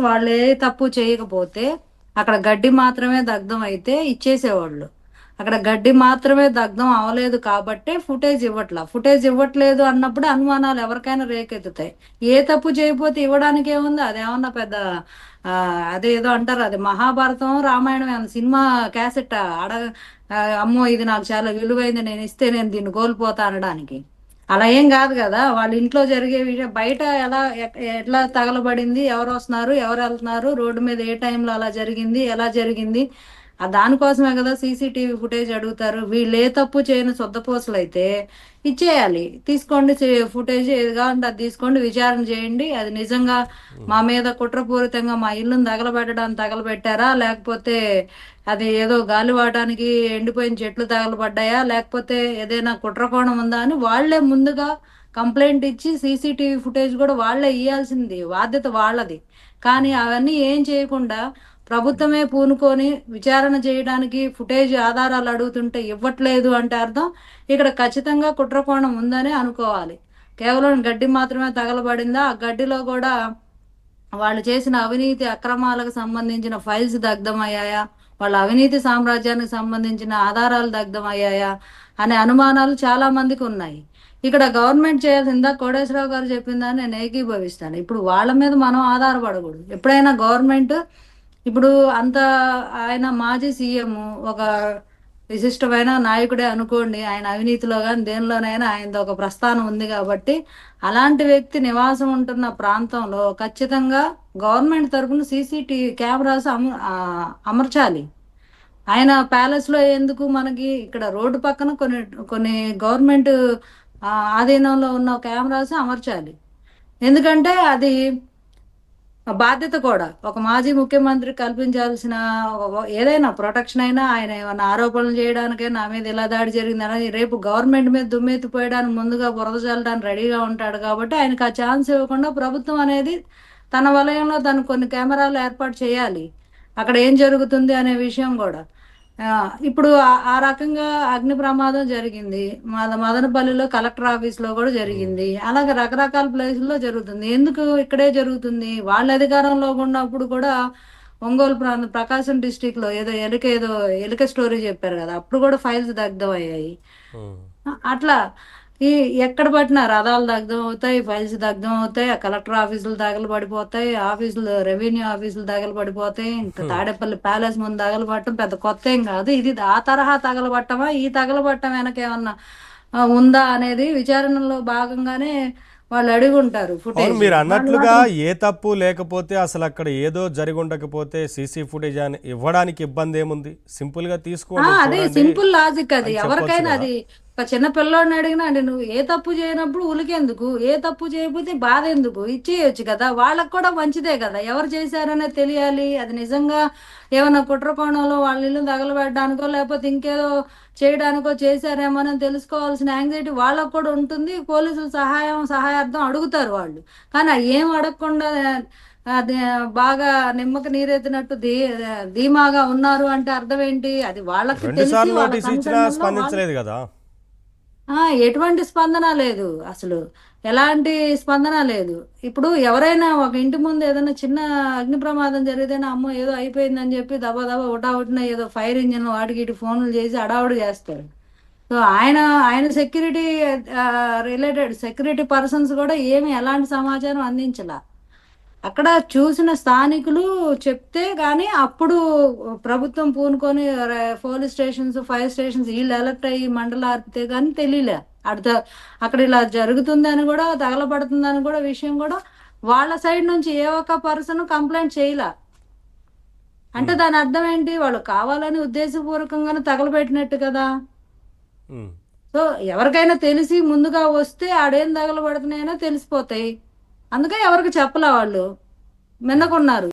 వాళ్ళే తప్పు చేయకపోతే అక్కడ గడ్డి మాత్రమే దగ్ధం అయితే ఇచ్చేసేవాళ్ళు. అక్కడ గడ్డి మాత్రమే దగ్ధం అవ్వలేదు కాబట్టే ఫుటేజ్ ఇవ్వట్లేదు అన్నప్పుడు అనుమానాలు ఎవరికైనా రేకెత్తుతాయి. ఏ తప్పు చేయకపోతే ఇవ్వడానికి ఏముంది? అదేమన్నా పెద్ద అదేదో అంటారు, అది మహాభారతం రామాయణం ఏమన్నా సినిమా క్యాసెట్ అమ్మో ఇది నాకు చాలా విలువైంది, నేను ఇస్తే నేను దీన్ని కోల్పోతా అనడానికి. అలా ఏం కాదు కదా. వాళ్ళ ఇంట్లో జరిగే విషయం బయట ఎట్లా తగలబడింది, ఎవరు వస్తున్నారు, ఎవరు వెళ్తున్నారు, రోడ్డు మీద ఏ టైంలో అలా జరిగింది, ఎలా జరిగింది, దానికోసమే కదా సీసీటీవీ ఫుటేజ్ అడుగుతారు. వీళ్ళు ఏ తప్పు చేయని సొద్దపోసలు అయితే ఇచ్చేయాలి. తీసుకోండి ఫుటేజ్, ఏది కావాలంటే అది తీసుకోండి, విచారణ చేయండి. అది నిజంగా మా మీద కుట్రపూరితంగా మా ఇల్లును తగలబెట్టడానికి తగలబెట్టారా, లేకపోతే అది ఏదో గాలివాటానికి ఎండిపోయిన చెట్లు తగలబడ్డాయా, లేకపోతే ఏదైనా కుట్రకోణం ఉందా అని వాళ్లే ముందుగా కంప్లైంట్ ఇచ్చి సీసీటీవీ ఫుటేజ్ కూడా వాళ్లే ఇయ్యాల్సింది, బాధ్యత వాళ్ళది. కానీ అవన్నీ ఏం చేయకుండా ప్రభుత్వమే పూనుకొని విచారణ చేయడానికి ఫుటేజ్ ఆధారాలు అడుగుతుంటే ఇవ్వట్లేదు అంటే అర్థం ఇక్కడ ఖచ్చితంగా కుట్రకోణం ఉందని అనుకోవాలి. కేవలం గడ్డి మాత్రమే తగలబడిందా, ఆ గడ్డిలో కూడా వాళ్ళు చేసిన అవినీతి అక్రమాలకు సంబంధించిన ఫైల్స్ దగ్ధమయ్యాయా, వాళ్ళ అవినీతి సామ్రాజ్యానికి సంబంధించిన ఆధారాలు దగ్ధమయ్యాయా అనే అనుమానాలు చాలా మందికి ఉన్నాయి. ఇక్కడ గవర్నమెంట్ చేయాల్సిందా, కోటేశ్వరరావు గారు చెప్పిందని నేను ఏకీభవిస్తాను. ఇప్పుడు వాళ్ళ మీద మనం ఆధారపడకూడదు. ఎప్పుడైనా గవర్నమెంట్ ఇప్పుడు అంత ఆయన మాజీ సీఎం, ఒక విశిష్టమైన నాయకుడే అనుకోండి, ఆయన అవినీతిలో కానీ దేనిలోనైనా ఆయనది ఒక ప్రస్థానం ఉంది కాబట్టి అలాంటి వ్యక్తి నివాసం ఉంటున్న ప్రాంతంలో ఖచ్చితంగా గవర్నమెంట్ తరఫున సీసీటీవీ కెమెరాస్ అమర్చాలి. ఆయన ప్యాలెస్ లో ఎందుకు, మనకి ఇక్కడ రోడ్డు పక్కన కొన్ని కొన్ని గవర్నమెంట్ ఆధీనంలో ఉన్న కెమెరాస్ అమర్చాలి. ఎందుకంటే అది బాధ్యత కూడా ఒక మాజీ ముఖ్యమంత్రి కల్పించాల్సిన ఏదైనా ప్రొటెక్షన్ అయినా, ఆయన ఏమైనా ఆరోపణలు చేయడానికే నా మీద ఇలా దాడి జరిగిందని రేపు గవర్నమెంట్ మీద దుమ్మెత్తిపోయడానికి ముందుగా బురద చల్లడానికి రెడీగా ఉంటాడు. కాబట్టి ఆయనకు ఆ ఛాన్స్ ఇవ్వకుండా ప్రభుత్వం అనేది తన వలయంలో తను కొన్ని కెమెరాలు ఏర్పాటు చేయాలి, అక్కడ ఏం జరుగుతుంది అనే విషయం కూడా. ఇప్పుడు ఆ రకంగా అగ్ని ప్రమాదం జరిగింది, మదనపల్లిలో కలెక్టర్ ఆఫీస్ లో కూడా జరిగింది, అలాగే రకరకాల ప్లేసుల్లో జరుగుతుంది. ఎందుకు ఇక్కడే జరుగుతుంది? వాళ్ళ అధికారంలో ఉన్నప్పుడు కూడా ఒంగోలు ప్రాంతం ప్రకాశం డిస్టిక్ లో ఏదో ఎలుక స్టోరీ చెప్పారు కదా, అప్పుడు కూడా ఫైల్స్ దగ్ధం అయ్యాయి. అట్లా ఈ ఎక్కడ పట్టినా రథాలు దగ్ధం అవుతాయి, ఫైల్స్ దగ్ధం అవుతాయి, ఆ కలెక్టర్ ఆఫీసులు తగలబడిపోతాయి, ఆఫీసులు రెవెన్యూ ఆఫీసులు తగలబడిపోతాయి. ఇంకా తాడేపల్లి ప్యాలెస్ ముందు తగలబట్టడం పెద్ద కొత్త ఏం కాదు. ఇది ఆ తరహా తగలబట్టమా, ఈ తగలబట్టం వెనక ఏమన్నా ఉందా అనేది విచారణలో భాగంగానే వాళ్ళు అడిగి ఉంటారు ఫుటేజ్. మీరు అన్నట్లుగా ఏ తప్పు లేకపోతే అసలు అక్కడ ఏదో జరిగి ఉండకపోతే సీసీ ఫుటేజ్ అని ఇవ్వడానికి ఇబ్బంది ఏముంది? సింపుల్ గా తీసుకోండి. అదే సింపుల్ లాజిక్ అది. ఎవరికైనా అది ఒక చిన్న పిల్లోడిని అడిగినా అంటే నువ్వు ఏ తప్పు చేయనప్పుడు ఉలికెందుకు, ఏ తప్పు చేయకపోతే బాధ ఎందుకు, ఇచ్చేయచ్చు కదా. వాళ్ళకు కూడా మంచిదే కదా, ఎవరు చేశారనే తెలియాలి. అది నిజంగా ఏమైనా కుట్రకోణంలో వాళ్ళ ఇల్లు తగలబెట్టడానికో లేకపోతే ఇంకేదో చేయడానికో చేశారేమోనని తెలుసుకోవాల్సిన యాంగ్జైటీ వాళ్ళకు కూడా ఉంటుంది. పోలీసులు సహాయార్థం అడుగుతారు వాళ్ళు. కానీ ఏం అడగకుండా అది బాగా నిమ్మక నీరెత్తినట్టు ధీమాగా ఉన్నారు అంటే అర్థం ఏంటి? అది వాళ్ళకి స్పందించలేదు కదా. ఎటువంటి స్పందన లేదు, అసలు ఎలాంటి స్పందన లేదు. ఇప్పుడు ఎవరైనా ఒక ఇంటి ముందు ఏదైనా చిన్న అగ్ని ప్రమాదం జరిగితేనే అమ్మో ఏదో అయిపోయిందని చెప్పి దబా దబా ఉటావుటిన ఏదో ఫైర్ ఇంజిన్ వాటికి ఇటు ఫోన్లు చేసి అడావుడు చేస్తారు. సో ఆయన సెక్యూరిటీ రిలేటెడ్ సెక్యూరిటీ పర్సన్స్ కూడా ఏమి ఎలాంటి సమాచారం అందించాల. అక్కడ చూసిన స్థానికులు చెప్తే గానీ అప్పుడు ప్రభుత్వం పూనుకొని పోలీస్ స్టేషన్స్, ఫైర్ స్టేషన్స్ వీళ్ళు ఎలక్ట్ అయ్యి మండలం ఆర్పితే కానీ తెలియలే. అక్కడ ఇలా జరుగుతుందని కూడా, తగలబడుతుందని కూడా విషయం కూడా వాళ్ళ సైడ్ నుంచి ఏ ఒక్క పర్సన్ కంప్లైంట్ చేయలే. అంటే దాని అర్థం ఏంటి? వాళ్ళు కావాలని ఉద్దేశపూర్వకంగానే తగలబెట్టినట్టు కదా. సో ఎవరికైనా తెలిసి ముందుగా వస్తే ఆడేం తగలబడుతున్నాయనో తెలిసిపోతాయి. అందుకే ఎవరికి చెప్పలే, వాళ్ళు మిన్నకున్నారు.